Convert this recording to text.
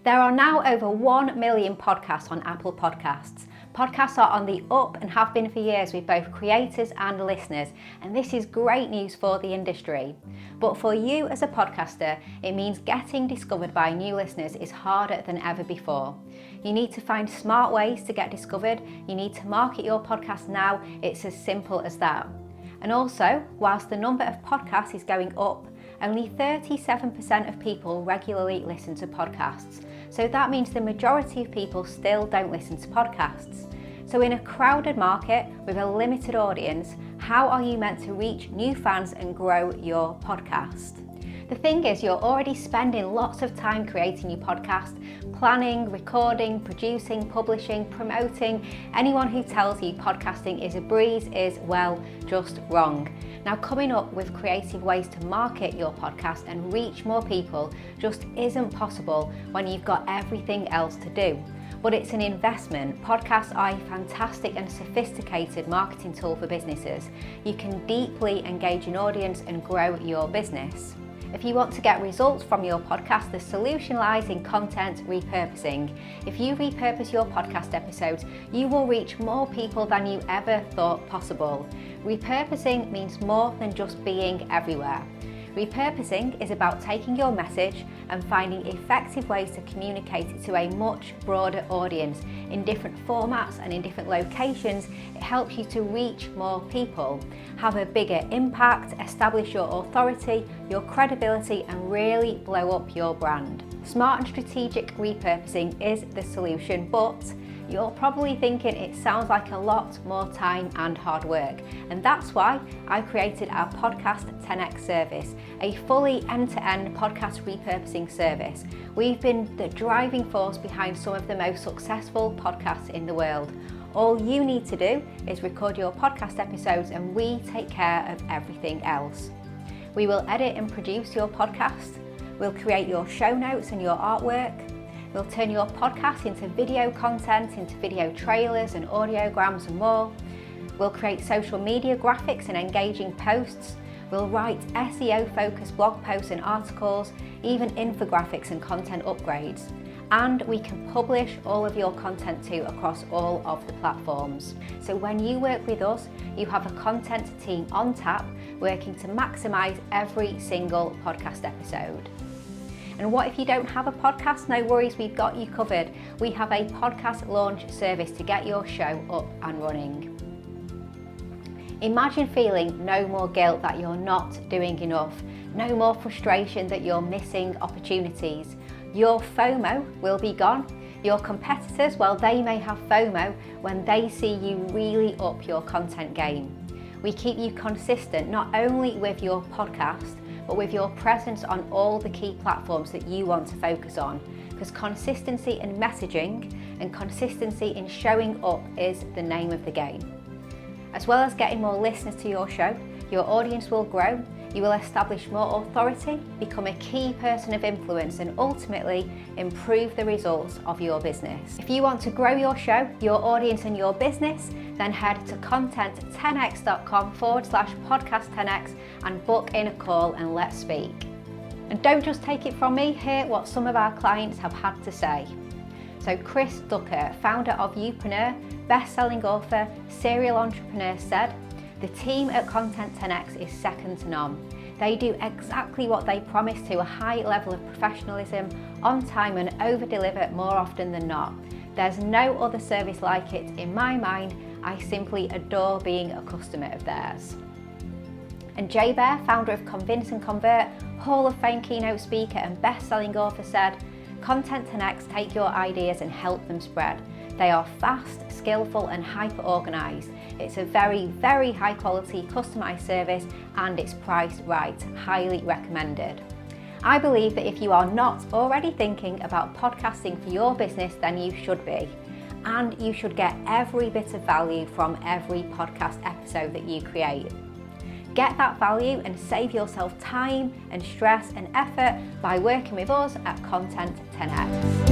There are now over 1 million podcasts on Apple Podcasts. Podcasts are on the up and have been for years with both creators and listeners, and this is great news for the industry. But for you as a podcaster, it means getting discovered by new listeners is harder than ever before. You need to find smart ways to get discovered. You need to market your podcast now. It's as simple as that. And also, whilst the number of podcasts is going up, only 37% of people regularly listen to podcasts. So that means the majority of people still don't listen to podcasts. So in a crowded market with a limited audience, how are you meant to reach new fans and grow your podcast? The thing is, you're already spending lots of time creating your podcast, planning, recording, producing, publishing, promoting. Anyone who tells you podcasting is a breeze is, well, just wrong. Now, coming up with creative ways to market your podcast and reach more people just isn't possible when you've got everything else to do. But it's an investment. Podcasts are a fantastic and sophisticated marketing tool for businesses. You can deeply engage an audience and grow your business. If you want to get results from your podcast, the solution lies in content repurposing. If you repurpose your podcast episodes, you will reach more people than you ever thought possible. Repurposing means more than just being everywhere. Repurposing is about taking your message and finding effective ways to communicate it to a much broader audience in different formats and in different locations. It helps you to reach more people, have a bigger impact, establish your authority, your credibility, and really blow up your brand. Smart and strategic repurposing is the solution, but you're probably thinking it sounds like a lot more time and hard work. And that's why I created our Podcast 10x service, a fully end-to-end podcast repurposing service. We've been the driving force behind some of the most successful podcasts in the world. All you need to do is record your podcast episodes and we take care of everything else. We will edit and produce your podcast. We'll create your show notes and your artwork. We'll turn your podcast into video content, into video trailers and audiograms and more. We'll create social media graphics and engaging posts. We'll write SEO-focused blog posts and articles, even infographics and content upgrades. And we can publish all of your content too across all of the platforms. So when you work with us, you have a content team on tap working to maximize every single podcast episode. And what if you don't have a podcast? No worries, we've got you covered. We have a podcast launch service to get your show up and running. Imagine feeling no more guilt that you're not doing enough, no more frustration that you're missing opportunities. Your FOMO will be gone. Your competitors, well, they may have FOMO when they see you really up your content game. We keep you consistent not only with your podcast, but with your presence on all the key platforms that you want to focus on. Because consistency in messaging and consistency in showing up is the name of the game. As well as getting more listeners to your show, your audience will grow, you will establish more authority, become a key person of influence, and ultimately improve the results of your business. If you want to grow your show, your audience, and your business, then head to content10x.com/podcast10x and book in a call and let's speak. And don't just take it from me, hear what some of our clients have had to say. So Chris Ducker, founder of Youpreneur, best-selling author, serial entrepreneur, said, "The team at Content 10x is second to none. They do exactly what they promise to, a high level of professionalism, on time, and over-deliver more often than not. There's no other service like it in my mind. I simply adore being a customer of theirs." And Jay Bear, founder of Convince and Convert, Hall of Fame keynote speaker and best-selling author, said, "Content 10x take your ideas and help them spread. They are fast, skillful and hyper-organised. It's a very, very high quality customised service and it's priced right. Highly recommended." I believe that if you are not already thinking about podcasting for your business, then you should be. And you should get every bit of value from every podcast episode that you create. Get that value and save yourself time and stress and effort by working with us at Content 10x.